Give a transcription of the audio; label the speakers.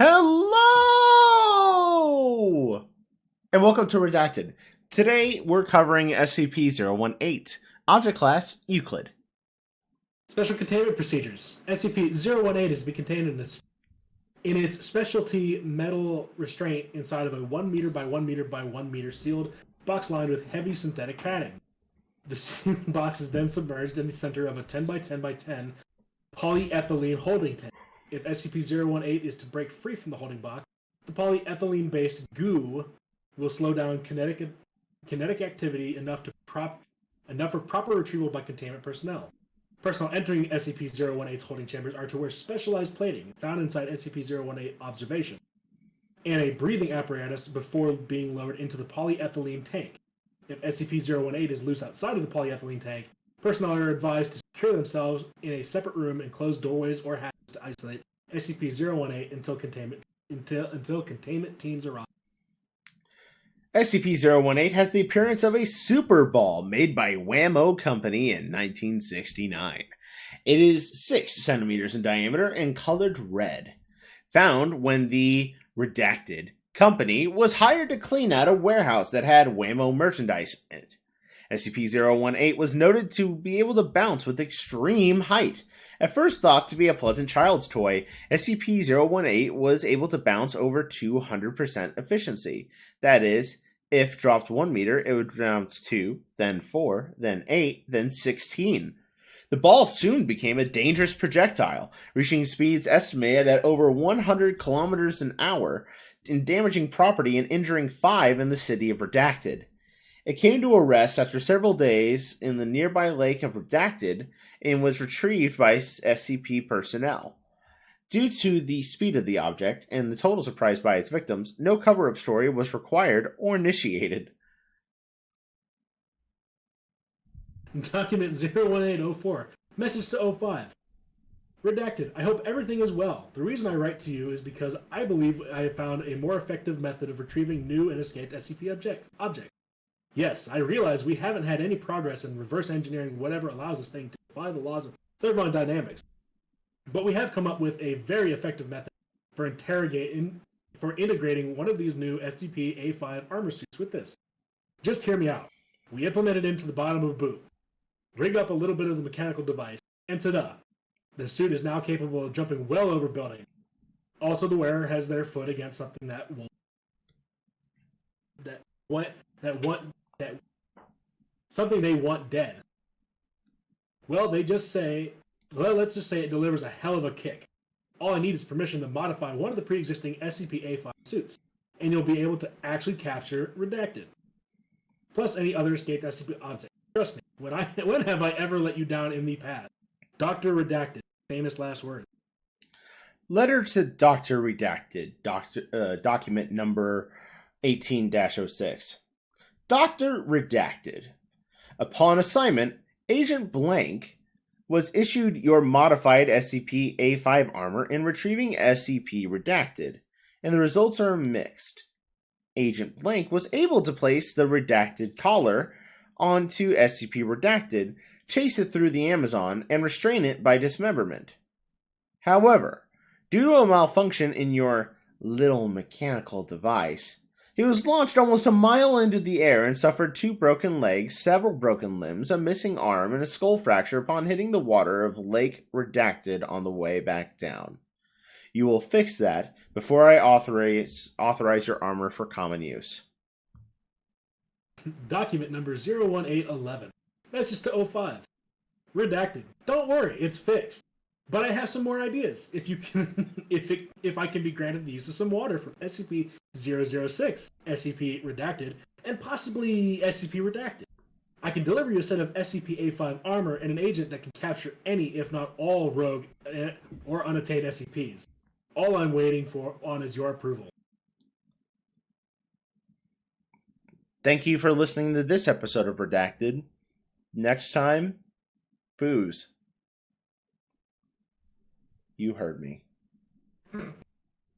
Speaker 1: Hello! And welcome to Redacted. Today we're covering SCP-018, Object Class Euclid.
Speaker 2: Special Containment Procedures. SCP-018 is to be contained in its specialty metal restraint inside of a 1 meter by 1 meter by 1 meter sealed box lined with heavy synthetic padding. The sealed box is then submerged in the center of a 10 by 10 by 10 polyethylene holding tank. If SCP-018 is to break free from the holding box, the polyethylene-based goo will slow down kinetic activity enough for proper retrieval by containment personnel. Personnel entering SCP-018's holding chambers are to wear specialized plating found inside SCP-018 observation, and a breathing apparatus before being lowered into the polyethylene tank. If SCP-018 is loose outside of the polyethylene tank, personnel are advised to secure themselves in a separate room and close doorways or hatches to isolate SCP-018 until containment teams arrive.
Speaker 1: SCP-018 has the appearance of a super ball made by Wham-O Company in 1969. It is 6 centimeters in diameter and colored red. Found when the Redacted company was hired to clean out a warehouse that had Wham-O merchandise in it. SCP-018 was noted to be able to bounce with extreme height. At first thought to be a pleasant child's toy, SCP-018 was able to bounce over 200% efficiency. That is, if dropped 1 meter, it would bounce 2, then 4, then 8, then 16. The ball soon became a dangerous projectile, reaching speeds estimated at over 100 kilometers an hour, and damaging property and injuring 5 in the city of Redacted. It came to a rest after several days in the nearby lake of Redacted and was retrieved by SCP personnel. Due to the speed of the object and the total surprise by its victims, no cover-up story was required or initiated.
Speaker 2: Document 01804. Message to 05. Redacted. I hope everything is well. The reason I write to you is because I believe I have found a more effective method of retrieving new and escaped SCP objects. Yes, I realize we haven't had any progress in reverse engineering whatever allows this thing to defy the laws of thermodynamics. But we have come up with a very effective method for integrating one of these new SCP-A5 armor suits with this. Just hear me out. We implement it into the bottom of a boot, rig up a little bit of the mechanical device, and ta-da! The suit is now capable of jumping well over buildings. Also, the wearer has their foot against something something they want dead. Let's just say it delivers a hell of a kick. All I need is permission to modify one of the pre-existing SCP-A5 suits, and you'll be able to actually capture Redacted. Plus any other escaped SCP objects. Trust me, when have I ever let you down in the past? Dr. Redacted, famous last words.
Speaker 1: Letter to Dr. Redacted, document number 18-06. Dr. Redacted. Upon assignment, Agent Blank was issued your modified SCP-A5 armor in retrieving SCP Redacted, and the results are mixed. Agent Blank was able to place the Redacted collar onto SCP Redacted, chase it through the Amazon, and restrain it by dismemberment. However, due to a malfunction in your little mechanical device, he was launched almost a mile into the air and suffered 2 broken legs, several broken limbs, a missing arm, and a skull fracture upon hitting the water of Lake Redacted on the way back down. You will fix that before I authorize your armor for common use.
Speaker 2: Document number 01811. Message to 05. Redacted. Don't worry, it's fixed. But I have some more ideas. If I can be granted the use of some water from SCP-006, SCP Redacted, and possibly SCP Redacted, I can deliver you a set of SCP-A5 armor and an agent that can capture any, if not all, rogue or unattained SCPs. All I'm waiting on is your approval.
Speaker 1: Thank you for listening to this episode of Redacted. Next time, booze. You heard me.